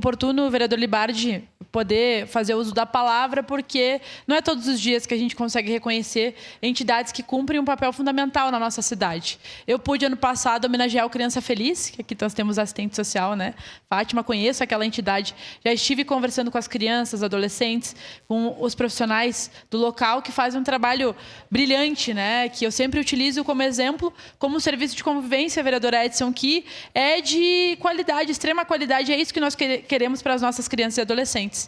Oportuno, vereador Libardi, poder fazer uso da palavra, porque não é todos os dias que a gente consegue reconhecer entidades que cumprem um papel fundamental na nossa cidade. Eu pude, ano passado, homenagear o Criança Feliz, que aqui nós temos assistente social, né? Fátima, conheço aquela entidade. Já estive conversando com as crianças, adolescentes, com os profissionais do local, que fazem um trabalho brilhante, né? Que eu sempre utilizo como exemplo, como um serviço de convivência, vereador Edson, que é de qualidade, extrema qualidade. É isso que nós queremos para as nossas crianças e adolescentes.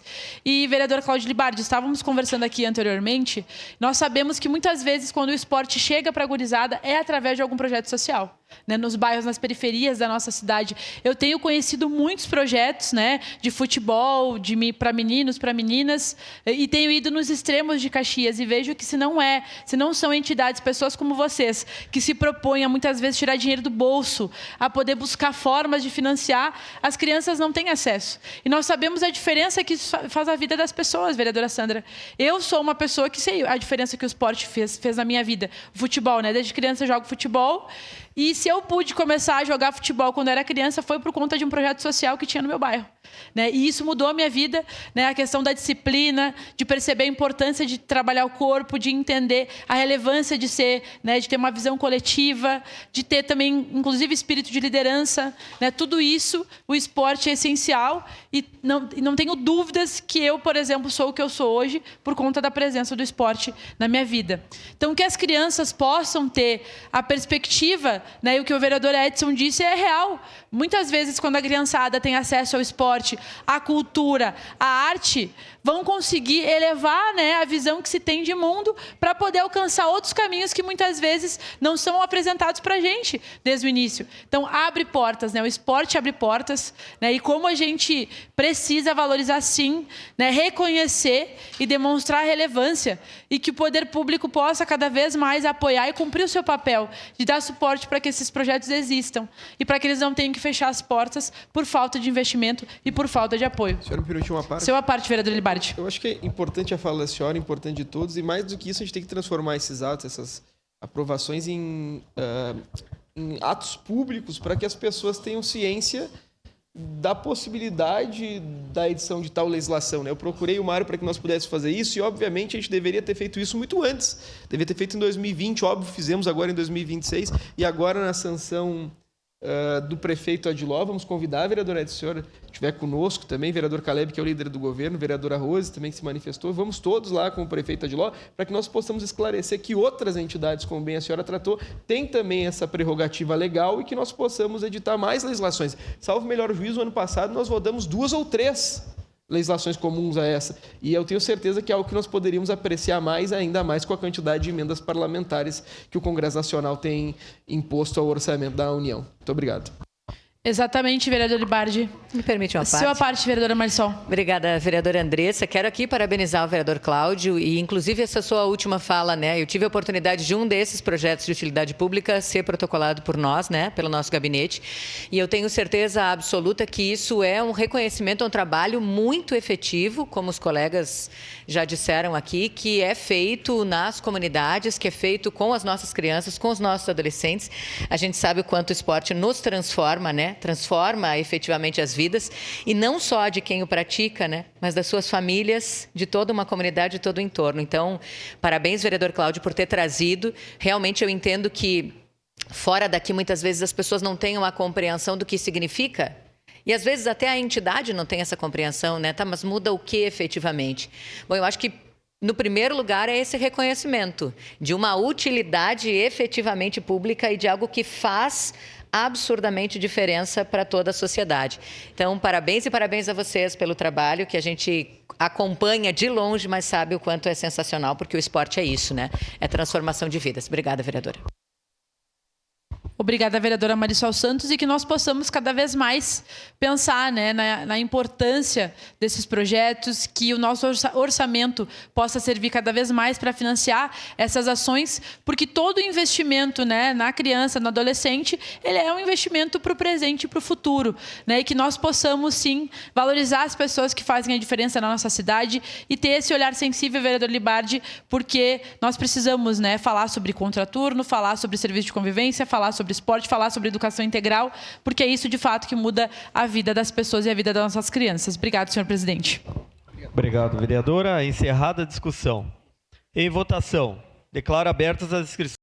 E, vereador Cláudio Libardi, estávamos conversando aqui anteriormente, nós sabemos que muitas vezes quando o esporte chega para a gurizada é através de algum projeto social, né, nos bairros, nas periferias da nossa cidade. Eu tenho conhecido muitos projetos, né, de futebol, para meninos, para meninas, e tenho ido nos extremos de Caxias e vejo que se não são entidades, pessoas como vocês, que se propõem a muitas vezes tirar dinheiro do bolso, a poder buscar formas de financiar, as crianças não têm acesso. E nós sabemos a diferença que isso faz a vida das pessoas, vereadora Sandra. Eu sou uma pessoa que sei a diferença que o esporte fez na minha vida. O futebol, né? Desde criança eu jogo futebol. E se eu pude começar a jogar futebol quando eu era criança, foi por conta de um projeto social que tinha no meu bairro, né? E isso mudou a minha vida, né? A questão da disciplina, de perceber a importância de trabalhar o corpo, de entender a relevância de ser, né? De ter uma visão coletiva, de ter também, inclusive, espírito de liderança, né? Tudo isso, o esporte é essencial e não tenho dúvidas que eu, por exemplo, sou o que eu sou hoje por conta da presença do esporte na minha vida. Então, que as crianças possam ter a perspectiva, né, e o que o vereador Edson disse é real. Muitas vezes, quando a criançada tem acesso ao esporte, à cultura, à arte, vão conseguir elevar, né, a visão que se tem de mundo para poder alcançar outros caminhos que muitas vezes não são apresentados para a gente desde o início. Então, abre portas, né? O esporte abre portas, né? E como a gente precisa valorizar, sim, né, reconhecer e demonstrar relevância, e que o poder público possa cada vez mais apoiar e cumprir o seu papel de dar suporte para que esses projetos existam e para que eles não tenham que fechar as portas por falta de investimento e por falta de apoio. A senhora me permite uma parte? Sua parte, vereador Libardi. Eu acho que é importante a fala da senhora, importante de todos, e mais do que isso, a gente tem que transformar esses atos, essas aprovações em atos públicos para que as pessoas tenham ciência da possibilidade da edição de tal legislação, né? Eu procurei o Mário para que nós pudéssemos fazer isso e, obviamente, a gente deveria ter feito isso muito antes. Deveria ter feito em 2020, óbvio, fizemos agora em 2026 e agora na sanção do prefeito Adiló. Vamos convidar a vereadora Edson, se a senhora estiver conosco também, vereador Caleb, que é o líder do governo, vereadora Rose também que se manifestou. Vamos todos lá com o prefeito Adiló para que nós possamos esclarecer que outras entidades, como bem a senhora tratou, têm também essa prerrogativa legal e que nós possamos editar mais legislações. Salvo melhor juízo, ano passado nós rodamos 2 ou 3 legislações comuns a essa. E eu tenho certeza que é algo que nós poderíamos apreciar mais, ainda mais com a quantidade de emendas parlamentares que o Congresso Nacional tem imposto ao orçamento da União. Muito obrigado. Exatamente, vereador Libardi. Me permite uma parte? Sua parte, vereadora Marisol. Obrigada, vereadora Andressa. Quero aqui parabenizar o vereador Cláudio e, inclusive, essa sua última fala, né? Eu tive a oportunidade de um desses projetos de utilidade pública ser protocolado por nós, né? Pelo nosso gabinete. E eu tenho certeza absoluta que isso é um reconhecimento, um trabalho muito efetivo, como os colegas já disseram aqui, que é feito nas comunidades, que é feito com as nossas crianças, com os nossos adolescentes. A gente sabe o quanto o esporte nos transforma, né? Transforma efetivamente as vidas, e não só de quem o pratica, né, mas das suas famílias, de toda uma comunidade, de todo o entorno. Então, parabéns, vereador Cláudio, por ter trazido. Realmente eu entendo que fora daqui muitas vezes as pessoas não têm uma compreensão do que significa, e às vezes até a entidade não tem essa compreensão, né, tá, mas muda o que efetivamente? Bom, eu acho que no primeiro lugar é esse reconhecimento de uma utilidade efetivamente pública e de algo que faz absurdamente diferença para toda a sociedade. Então, parabéns e parabéns a vocês pelo trabalho que a gente acompanha de longe, mas sabe o quanto é sensacional, porque o esporte é isso, né? É transformação de vidas. Obrigada, vereadora. Obrigada, vereadora Marisol Santos, e que nós possamos cada vez mais pensar, né, na importância desses projetos, que o nosso orçamento possa servir cada vez mais para financiar essas ações, porque todo investimento, né, na criança, no adolescente, ele é um investimento para o presente e para o futuro, né, e que nós possamos, sim, valorizar as pessoas que fazem a diferença na nossa cidade e ter esse olhar sensível, vereador Libardi, porque nós precisamos, né, falar sobre contraturno, falar sobre serviço de convivência, falar sobre sobre esporte, falar sobre educação integral, porque é isso, de fato, que muda a vida das pessoas e a vida das nossas crianças. Obrigado, senhor presidente. Obrigado, vereadora. Encerrada a discussão. Em votação, declaro abertas as inscrições.